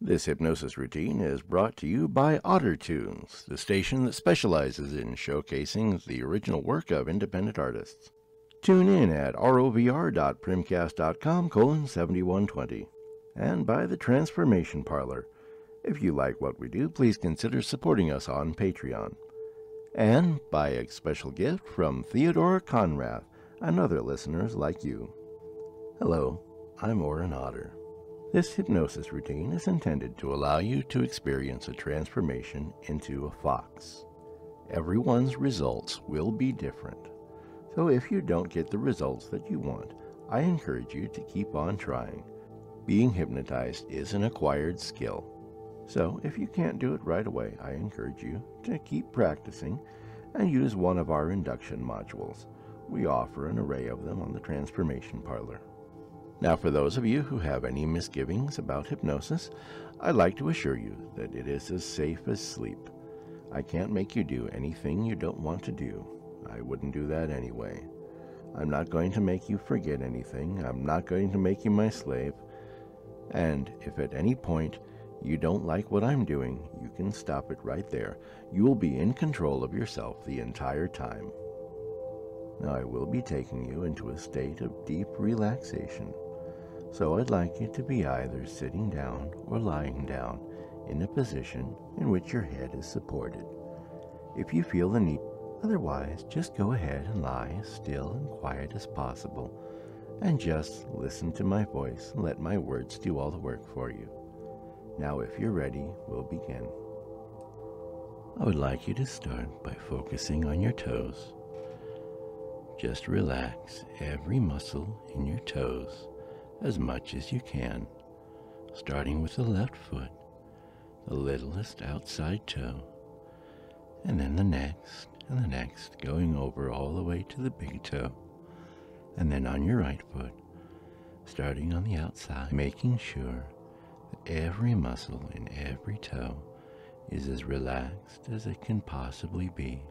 This hypnosis routine is brought to you by OtterTunes, the station that specializes in showcasing the original work of independent artists. Tune in at rovr.primcast.com:7120 and by the Transformation Parlor. If you like what we do, please consider supporting us on Patreon. And by a special gift from Theodora Conrath and other listeners like you. Hello, I'm Oren Otter. This hypnosis routine is intended to allow you to experience a transformation into a fox. Everyone's results will be different, so if you don't get the results that you want, I encourage you to keep on trying. Being hypnotized is an acquired skill, so if you can't do it right away, I encourage you to keep practicing and use one of our induction modules. We offer an array of them on the Transformation Parlor. Now, for those of you who have any misgivings about hypnosis, I'd like to assure you that it is as safe as sleep. I can't make you do anything you don't want to do. I wouldn't do that anyway. I'm not going to make you forget anything. I'm not going to make you my slave. And if at any point you don't like what I'm doing, you can stop it right there. You will be in control of yourself the entire time. Now, I will be taking you into a state of deep relaxation. So I'd like you to be either sitting down or lying down in a position in which your head is supported. If you feel the need, otherwise just go ahead and lie as still and quiet as possible and just listen to my voice and let my words do all the work for you. Now, if you're ready, we'll begin. I would like you to start by focusing on your toes. Just relax every muscle in your toes as much as you can, starting with the left foot, the littlest outside toe, and then the next and the next, going over all the way to the big toe, and then on your right foot, starting on the outside, making sure that every muscle in every toe is as relaxed as it can possibly be.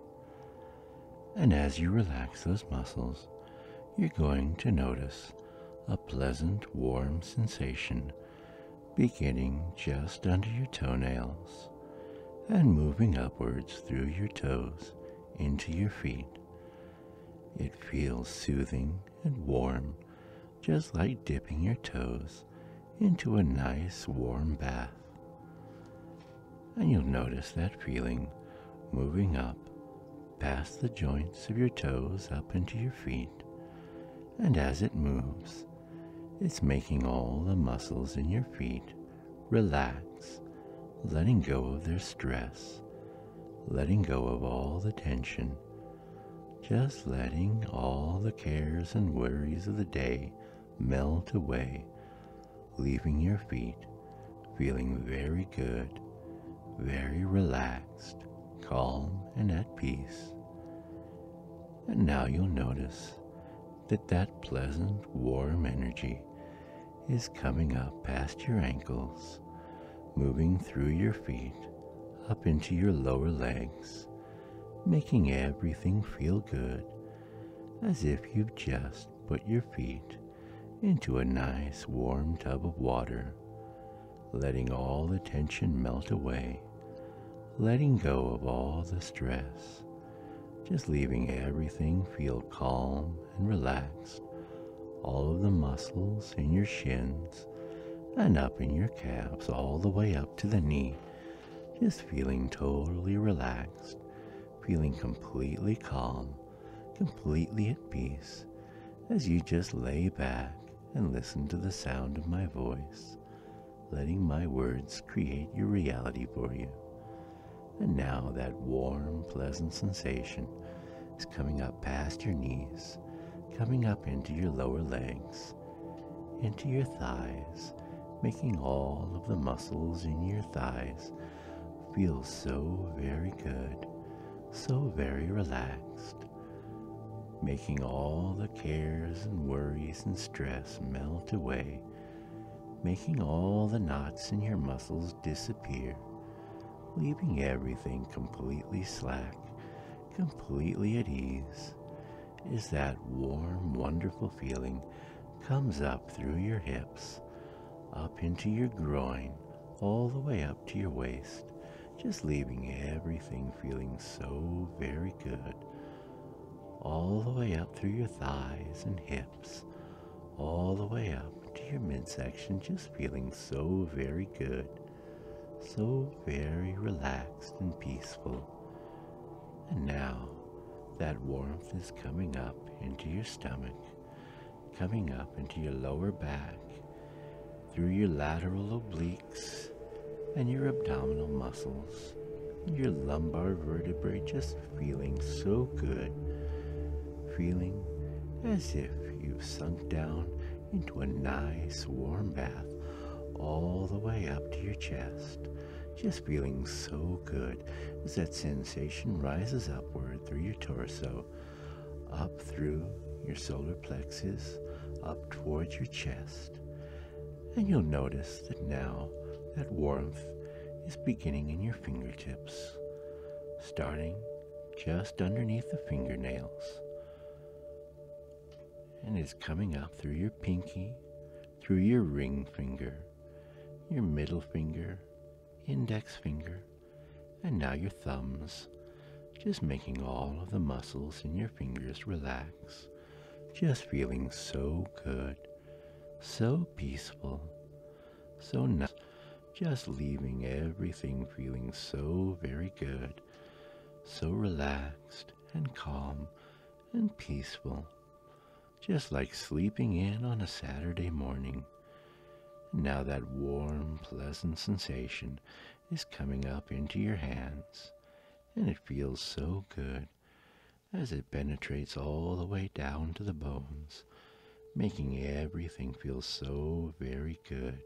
And as you relax those muscles, you're going to notice a pleasant, warm sensation beginning just under your toenails and moving upwards through your toes into your feet. It feels soothing and warm, just like dipping your toes into a nice warm bath. And you'll notice that feeling moving up past the joints of your toes up into your feet, and as it moves, it's making all the muscles in your feet relax, letting go of their stress, letting go of all the tension, just letting all the cares and worries of the day melt away, leaving your feet feeling very good, very relaxed, calm and at peace. And now you'll notice that pleasant, warm energy is coming up past your ankles, moving through your feet, up into your lower legs, making everything feel good, as if you've just put your feet into a nice warm tub of water, letting all the tension melt away, letting go of all the stress, just leaving everything feel calm and relaxed, all of the muscles in your shins and up in your calves all the way up to the knee, just feeling totally relaxed, feeling completely calm, completely at peace, as you just lay back and listen to the sound of my voice, letting my words create your reality for you. And now that warm, pleasant sensation is coming up past your knees, coming up into your lower legs, into your thighs, making all of the muscles in your thighs feel so very good, so very relaxed, making all the cares and worries and stress melt away, making all the knots in your muscles disappear, leaving everything completely slack, completely at ease, as that warm, wonderful feeling comes up through your hips, up into your groin, all the way up to your waist, just leaving everything feeling so very good. All the way up through your thighs and hips, all the way up to your midsection, just feeling so very good, so very relaxed and peaceful. And now that warmth is coming up into your stomach, coming up into your lower back, through your lateral obliques and your abdominal muscles, and your lumbar vertebrae, just feeling so good, feeling as if you've sunk down into a nice warm bath all the way up to your chest, just feeling so good as that sensation rises upward through your torso, up through your solar plexus, up towards your chest. And you'll notice that now that warmth is beginning in your fingertips, starting just underneath the fingernails, and is coming up through your pinky, through your ring finger, your middle finger, index finger, and now your thumbs, just making all of the muscles in your fingers relax, just feeling so good, so peaceful, so nice, just leaving everything feeling so very good, so relaxed and calm and peaceful, just like sleeping in on a Saturday morning. Now that warm, pleasant sensation is coming up into your hands, and it feels so good as it penetrates all the way down to the bones, making everything feel so very good.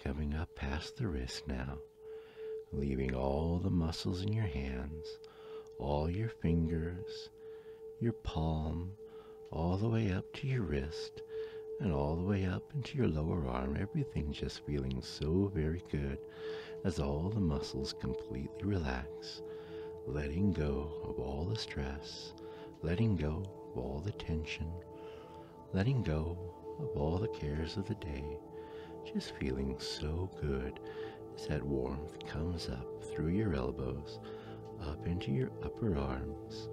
Coming up past the wrist now, leaving all the muscles in your hands, all your fingers, your palm, all the way up to your wrist, and all the way up into your lower arm, everything just feeling so very good as all the muscles completely relax, letting go of all the stress, letting go of all the tension, letting go of all the cares of the day, just feeling so good as that warmth comes up through your elbows, up into your upper arms,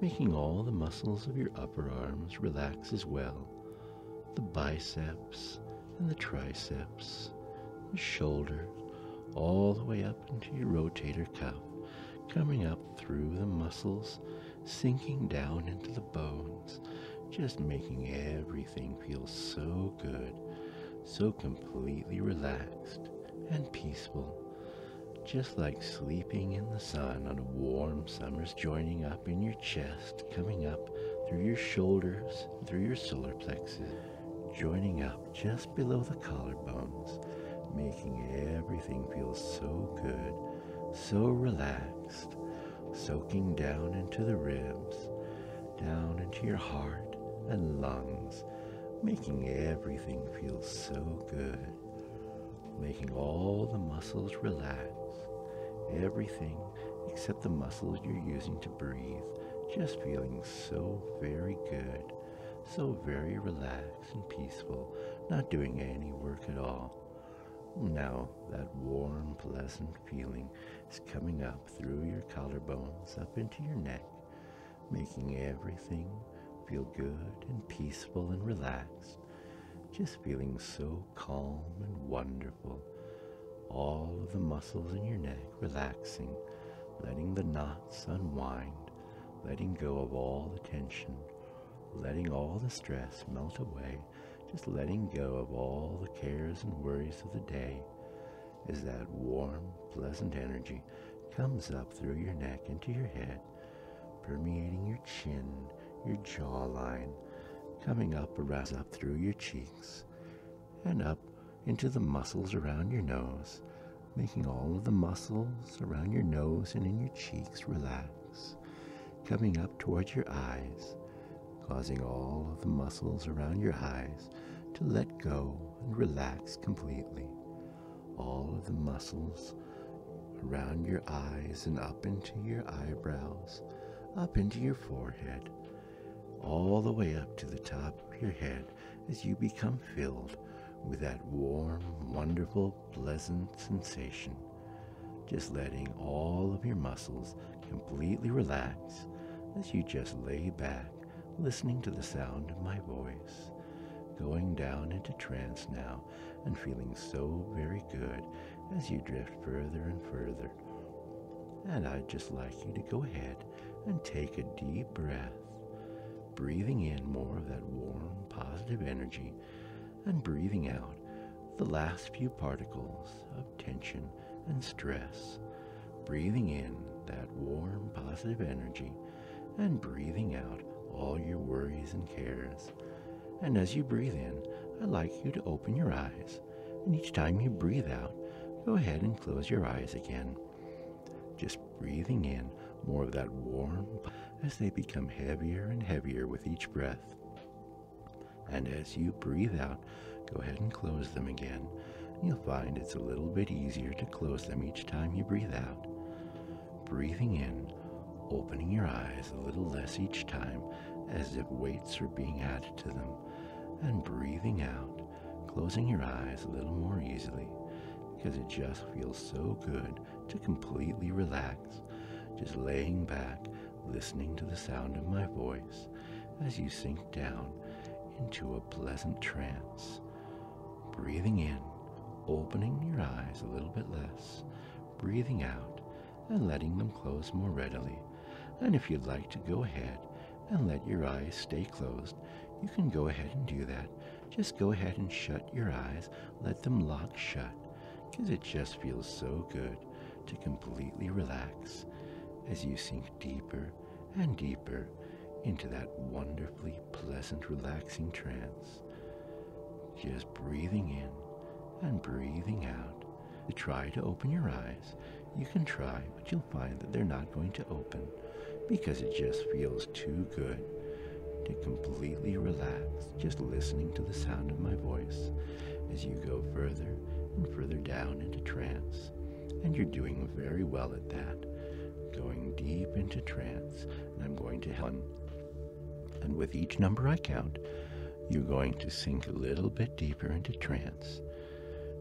making all the muscles of your upper arms relax as well, the biceps and the triceps, the shoulder, all the way up into your rotator cuff, coming up through the muscles, sinking down into the bones, just making everything feel so good, so completely relaxed and peaceful, just like sleeping in the sun on a warm summer's, joining up in your chest, coming up through your shoulders, through your solar plexus, joining up just below the collarbones, making everything feel so good, so relaxed, soaking down into the ribs, down into your heart and lungs, making everything feel so good, making all the muscles relax, everything except the muscles you're using to breathe, just feeling so very good, so very relaxed and peaceful, not doing any work at all. Now that warm, pleasant feeling is coming up through your collarbones, up into your neck, making everything feel good and peaceful and relaxed, just feeling so calm and wonderful. All of the muscles in your neck relaxing, letting the knots unwind, letting go of all the tension, letting all the stress melt away, just letting go of all the cares and worries of the day, as that warm, pleasant energy comes up through your neck into your head, permeating your chin, your jawline, coming up around, up through your cheeks, and up into the muscles around your nose, making all of the muscles around your nose and in your cheeks relax, coming up towards your eyes, causing all of the muscles around your eyes to let go and relax completely. All of the muscles around your eyes and up into your eyebrows, up into your forehead, all the way up to the top of your head as you become filled with that warm, wonderful, pleasant sensation. Just letting all of your muscles completely relax as you just lay back, listening to the sound of my voice, going down into trance now and feeling so very good as you drift further and further. And I'd just like you to go ahead and take a deep breath, breathing in more of that warm, positive energy and breathing out the last few particles of tension and stress. Breathing in that warm, positive energy and breathing out all your worries and cares. And as you breathe in, I'd like you to open your eyes. And each time you breathe out, go ahead and close your eyes again. Just breathing in more of that warm as they become heavier and heavier with each breath. And as you breathe out, go ahead and close them again. You'll find it's a little bit easier to close them each time you breathe out. Breathing in, opening your eyes a little less each time as if weights are being added to them. And breathing out, closing your eyes a little more easily because it just feels so good to completely relax. Just laying back, listening to the sound of my voice as you sink down into a pleasant trance. Breathing in, opening your eyes a little bit less, breathing out and letting them close more readily. And if you'd like to go ahead and let your eyes stay closed, you can go ahead and do that. Just go ahead and shut your eyes, let them lock shut, because it just feels so good to completely relax as you sink deeper and deeper into that wonderfully pleasant, relaxing trance. Just breathing in and breathing out. To try to open your eyes, you can try, but you'll find that they're not going to open because it just feels too good to completely relax, just listening to the sound of my voice as you go further and further down into trance. And you're doing very well at that, going deep into trance. And I'm going to help. And with each number I count, you're going to sink a little bit deeper into trance,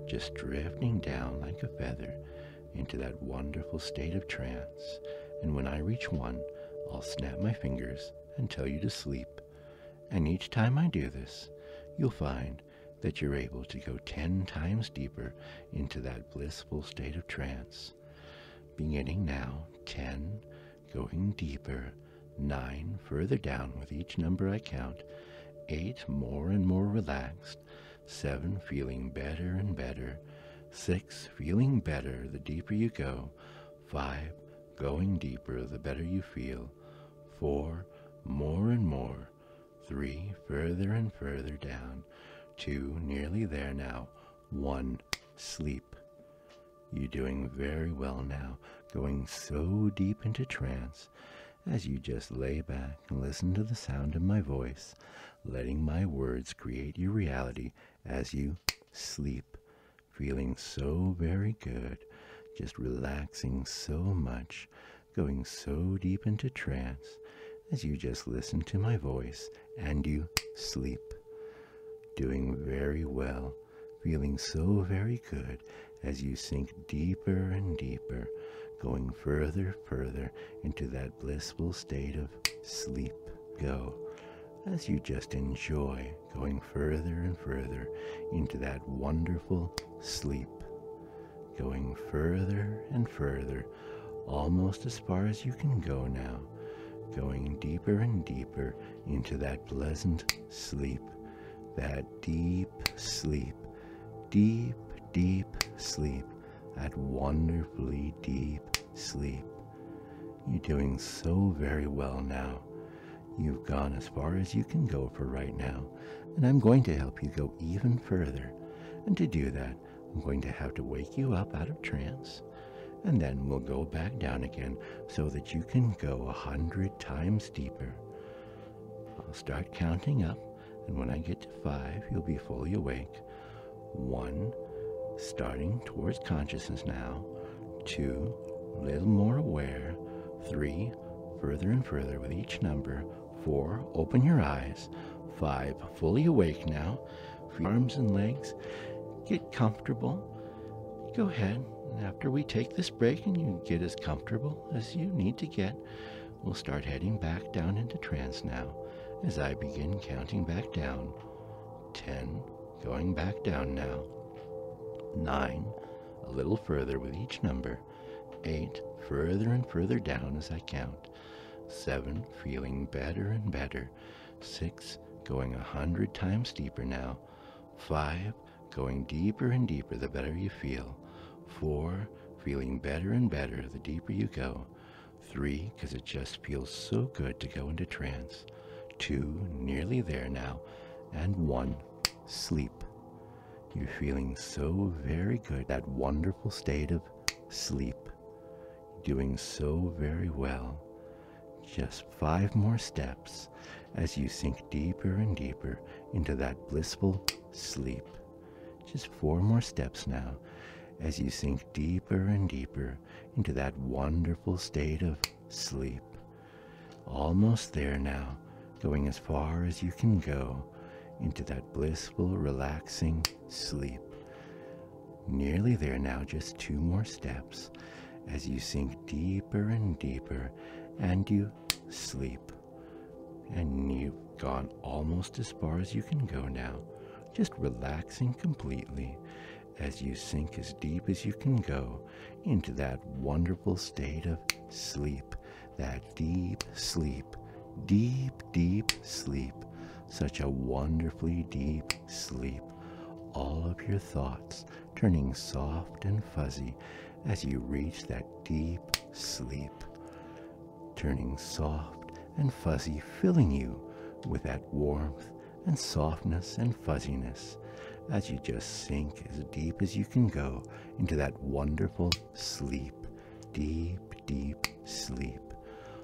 just drifting down like a feather into that wonderful state of trance. And when I reach 1, I'll snap my fingers and tell you to sleep. And each time I do this, you'll find that you're able to go 10 times deeper into that blissful state of trance. Beginning now, 10, going deeper, 9, further down with each number I count, 8, more and more relaxed, 7, feeling better and better, 6, feeling better the deeper you go, 5, going deeper the better you feel, 4, more and more, 3, further and further down, 2, nearly there now, 1, sleep. You're doing very well now, going so deep into trance as you just lay back and listen to the sound of my voice, letting my words create your reality as you sleep, feeling so very good, just relaxing so much, going so deep into trance as you just listen to my voice and you sleep. Doing very well, feeling so very good as you sink deeper and deeper, going further into that blissful state of sleep. Go as you just enjoy going further and further into that wonderful sleep, going further and further, almost as far as you can go now, going deeper and deeper into that pleasant sleep, that deep sleep, deep, deep sleep, that wonderfully deep sleep. You're doing so very well now. You've gone as far as you can go for right now, and I'm going to help you go even further. And to do that, I'm going to have to wake you up out of trance, and then we'll go back down again so that you can go 100 times deeper. I'll start counting up, and when I get to 5, you'll be fully awake. 1, starting towards consciousness now. 2, a little more aware. 3, further and further with each number. 4, open your eyes. 5, fully awake now. for your arms and legs. Get comfortable. Go ahead, and after we take this break and you get as comfortable as you need to get, we'll start heading back down into trance now as I begin counting back down. 10, going back down now. 9, a little further with each number. 8, further and further down as I count. 7, feeling better and better. 6, going 100 times deeper now. 5, going deeper and deeper the better you feel. 4, feeling better and better the deeper you go. 3, because it just feels so good to go into trance. 2, nearly there now. And 1, sleep. You're feeling so very good, that wonderful state of sleep. Doing so very well. Just 5 more steps as you sink deeper and deeper into that blissful sleep. Just 4 more steps now as you sink deeper and deeper into that wonderful state of sleep. Almost there now, going as far as you can go into that blissful, relaxing sleep. Nearly there now, just 2 more steps as you sink deeper and deeper and you sleep. And you've gone almost as far as you can go now, just relaxing completely as you sink as deep as you can go into that wonderful state of sleep, that deep sleep, deep, deep sleep, such a wonderfully deep sleep. All of your thoughts turning soft and fuzzy as you reach that deep sleep, turning soft and fuzzy, filling you with that warmth and softness and fuzziness as you just sink as deep as you can go into that wonderful sleep, deep, deep sleep.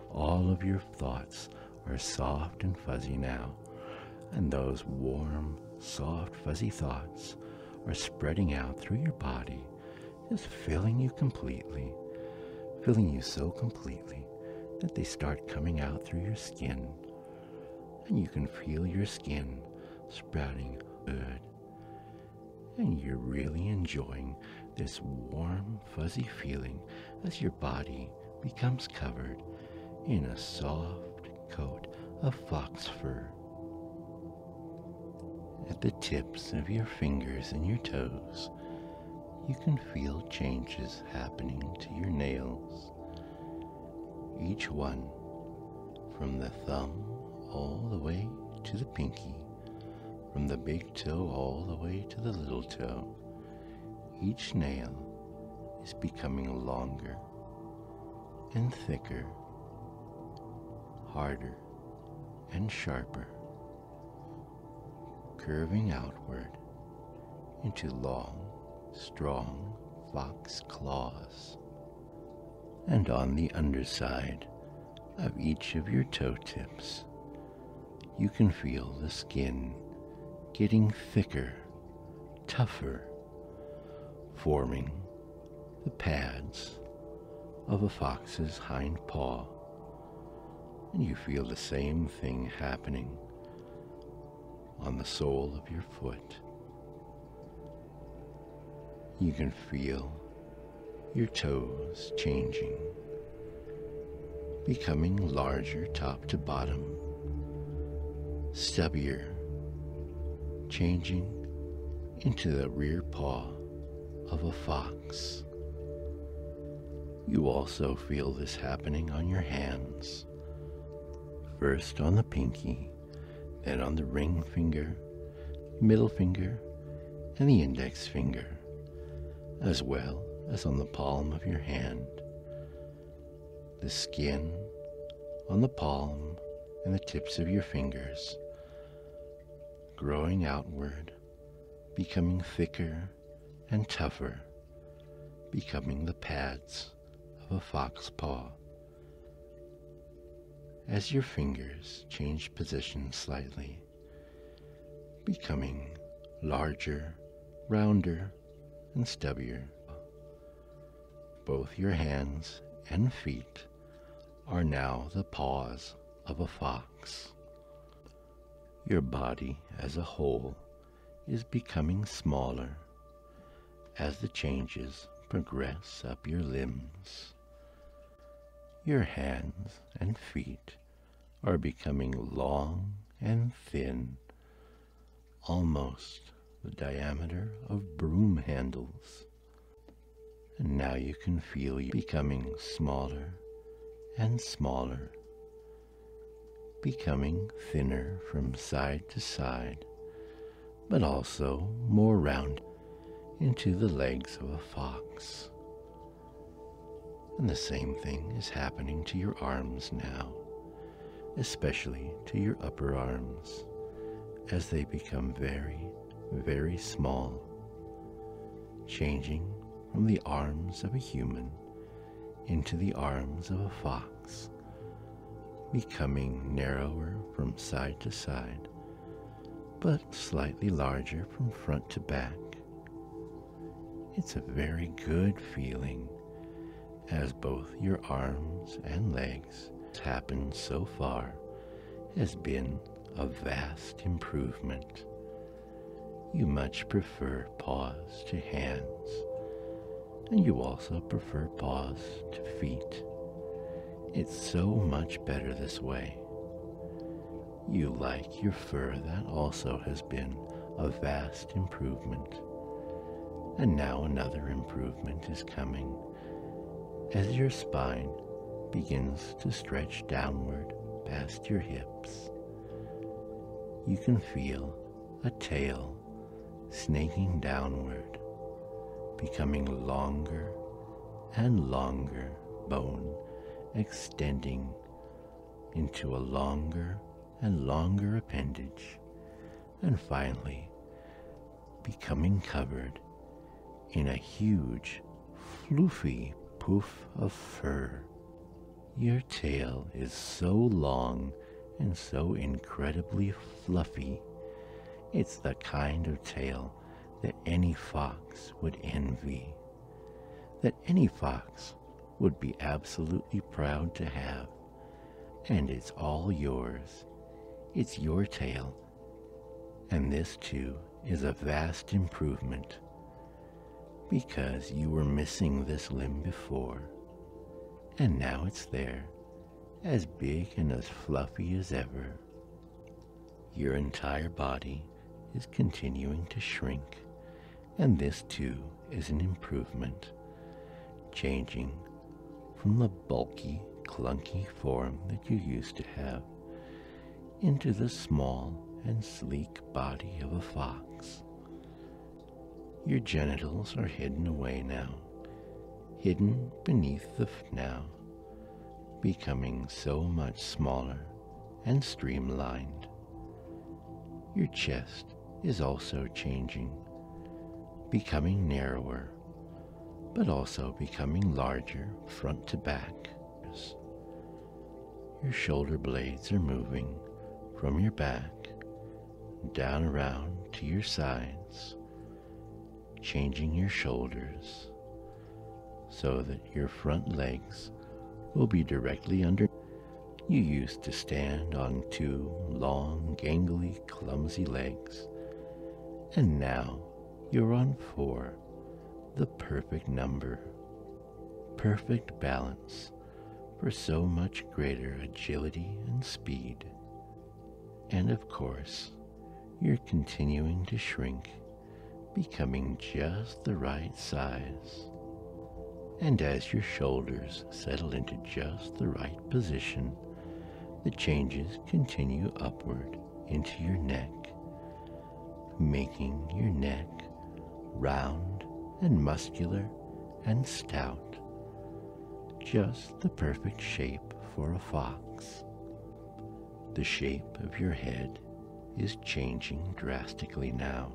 All of your thoughts are soft and fuzzy now, and those warm, soft, fuzzy thoughts are spreading out through your body, just filling you completely, filling you so completely that they start coming out through your skin, and you can feel your skin sprouting good, and you're really enjoying this warm, fuzzy feeling as your body becomes covered in a soft coat of fox fur. At the tips of your fingers and your toes, you can feel changes happening to your nails. Each one, from the thumb all the way to the pinky, from the big toe all the way to the little toe, each nail is becoming longer and thicker, harder and sharper, curving outward into long, strong fox claws. And on the underside of each of your toe tips, you can feel the skin getting thicker, tougher, forming the pads of a fox's hind paw. And you feel the same thing happening on the sole of your foot. You can feel your toes changing, becoming larger top to bottom, stubbier, changing into the rear paw of a fox. You also feel this happening on your hands, first on the pinky, then on the ring finger, middle finger, and the index finger, as well as on the palm of your hand. The skin on the palm and the tips of your fingers growing outward, becoming thicker and tougher, becoming the pads of a fox paw. As your fingers change position slightly, becoming larger, rounder, and stubbier. Both your hands and feet are now the paws of a fox. Your body as a whole is becoming smaller as the changes progress up your limbs. Your hands and feet are becoming long and thin, almost the diameter of broom handles. And now you can feel you becoming smaller and smaller, becoming thinner from side to side, but also more round into the legs of a fox. And the same thing is happening to your arms now, especially to your upper arms, as they become very, very small, changing from the arms of a human into the arms of a fox, becoming narrower from side to side, but slightly larger from front to back. It's a very good feeling, as both your arms and legs happened so far has been a vast improvement. You much prefer paws to hands, and you also prefer paws to feet. It's so much better this way. You like your fur, that also has been a vast improvement. And now another improvement is coming as your spine begins to stretch downward past your hips. You can feel a tail snaking downward, becoming longer and longer, bone extending into a longer and longer appendage, and finally becoming covered in a huge, floofy poof of fur. Your tail is so long and so incredibly fluffy. It's the kind of tail that any fox would envy, that any fox would be absolutely proud to have. And it's all yours. It's your tail. And this too is a vast improvement, because you were missing this limb before, and now it's there, as big and as fluffy as ever. Your entire body is continuing to shrink, and this too is an improvement, changing from the bulky, clunky form that you used to have into the small and sleek body of a fox. Your genitals are hidden away now, hidden beneath the now, becoming so much smaller and streamlined. Your chest is also changing, becoming narrower, but also becoming larger front to back. Your shoulder blades are moving from your back down around to your sides, changing your shoulders so that your front legs will be directly under. You used to stand on 2 long, gangly, clumsy legs, and now you're on 4, the perfect number, perfect balance for so much greater agility and speed. And of course, you're continuing to shrink, becoming just the right size. And as your shoulders settle into just the right position, the changes continue upward into your neck, making your neck round and muscular and stout, just the perfect shape for a fox. The shape of your head is changing drastically now.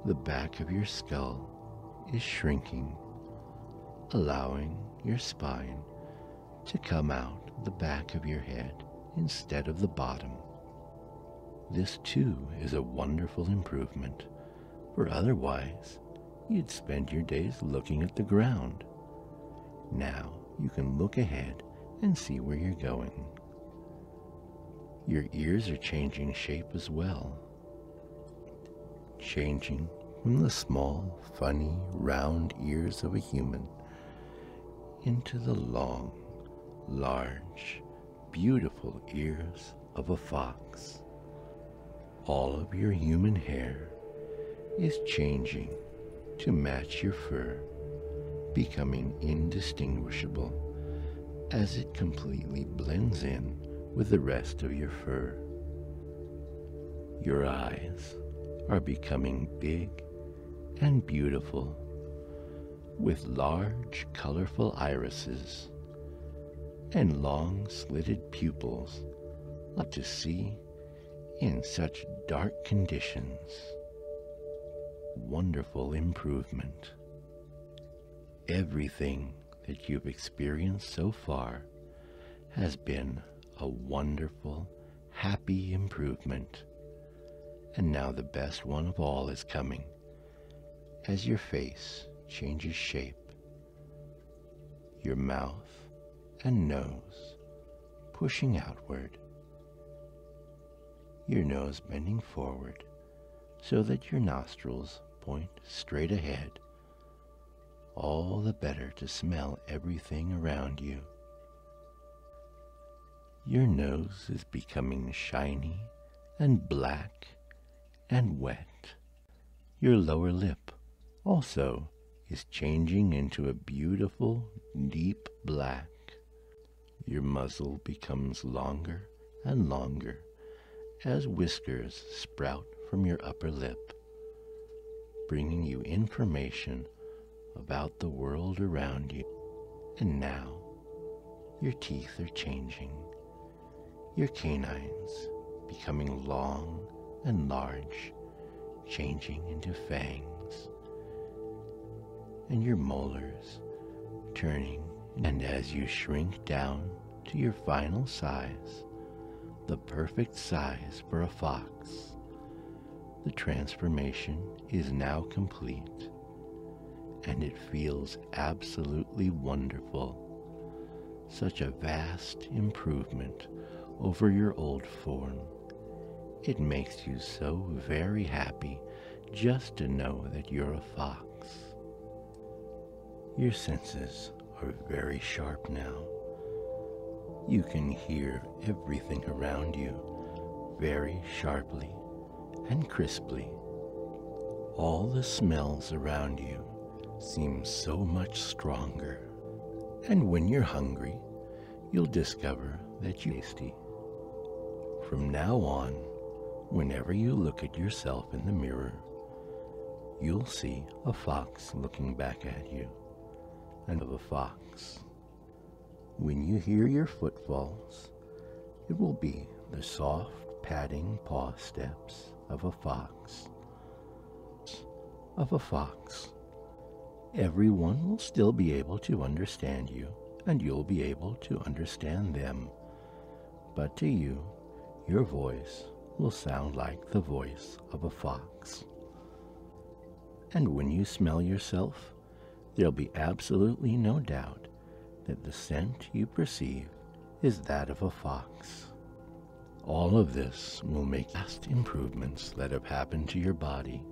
The back of your skull is shrinking, allowing your spine to come out the back of your head instead of the bottom. This too is a wonderful improvement, for otherwise you'd spend your days looking at the ground. Now you can look ahead and see where you're going. Your ears are changing shape as well. changing from the small, funny, round ears of a human into the long, large, beautiful ears of a fox. All of your human hair is changing to match your fur, becoming indistinguishable as it completely blends in with the rest of your fur. Your eyes are becoming big and beautiful, with large, colorful irises and long, slitted pupils, like to see in such dark conditions. Wonderful improvement. Everything that you've experienced so far has been a wonderful, happy improvement. And now the best one of all is coming, as your face changes shape, your mouth and nose pushing outward, your nose bending forward so that your nostrils point straight ahead, all the better to smell everything around you. Your nose is becoming shiny and black and wet. Your lower lip also is changing into a beautiful deep black. Your muzzle becomes longer and longer as whiskers sprout from your upper lip, bringing you information about the world around you. And now your teeth are changing, your canines becoming long and large, changing into fangs, and your molars turning. And as you shrink down to your final size, the perfect size for a fox, the transformation is now complete, and it feels absolutely wonderful. Such a vast improvement over your old form. It makes you so very happy just to know that you're a fox. Your senses are very sharp now. You can hear everything around you very sharply and crisply. All the smells around you seem so much stronger. And when you're hungry, you'll discover that you're tasty. From now on, whenever you look at yourself in the mirror, you'll see a fox looking back at you, and of a fox. When you hear your footfalls, it will be the soft, padding paw steps of a fox. Everyone will still be able to understand you, and you'll be able to understand them. But to you, your voice will sound like the voice of a fox. And when you smell yourself, there'll be absolutely no doubt that the scent you perceive is that of a fox. All of this will make vast improvements that have happened to your body.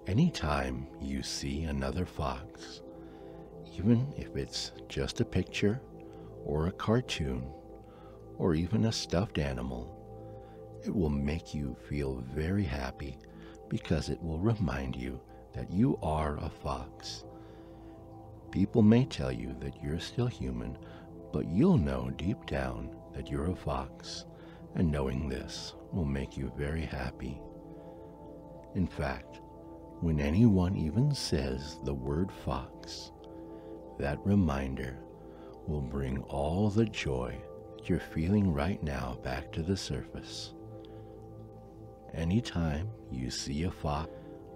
Anytime you see another fox, even if it's just a picture or a cartoon or even a stuffed animal, it will make you feel very happy because it will remind you that you are a fox. People may tell you that you're still human, but you'll know deep down that you're a fox, and knowing this will make you very happy. In fact, when anyone even says the word fox, that reminder will bring all the joy that you're feeling right now back to the surface. Anytime you see a fox,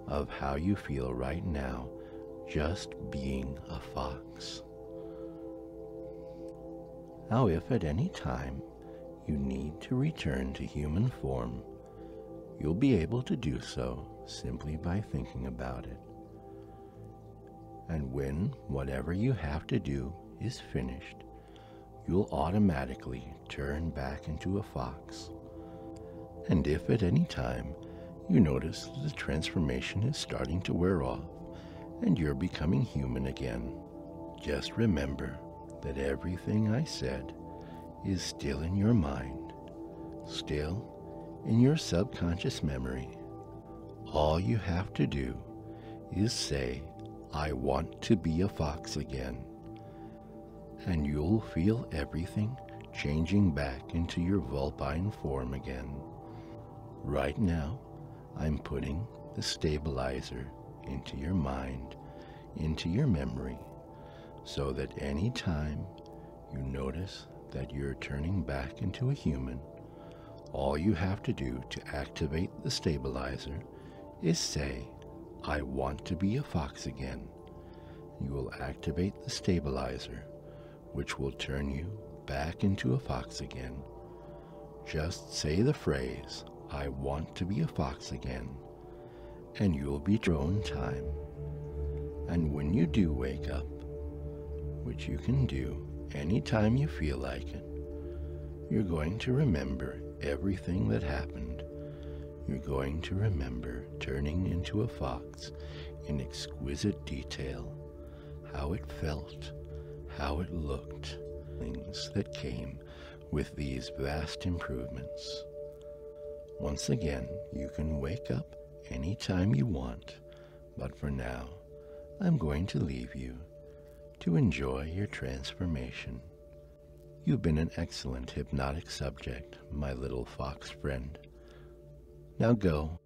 of how you feel right now just being a fox. Now, if at any time you need to return to human form, you'll be able to do so simply by thinking about it. And when whatever you have to do is finished, you'll automatically turn back into a fox. And if at any time You notice that the transformation is starting to wear off, and you're becoming human again. Just remember that everything I said is still in your mind, still in your subconscious memory. All you have to do is say, "I want to be a fox again," and you'll feel everything changing back into your vulpine form again. Right now, I'm putting the stabilizer into your mind, into your memory, so that any time you notice that you're turning back into a human, all you have to do to activate the stabilizer is say, "I want to be a fox again." You will activate the stabilizer, which will turn you back into a fox again. Just say the phrase, "I want to be a fox again," and you'll be your own time. And when you do wake up, which you can do anytime you feel like it, you're going to remember everything that happened. You're going to remember turning into a fox in exquisite detail, how it felt, how it looked, things that came with these vast improvements. Once again, you can wake up anytime you want, but for now, I'm going to leave you to enjoy your transformation. You've been an excellent hypnotic subject, my little fox friend. Now go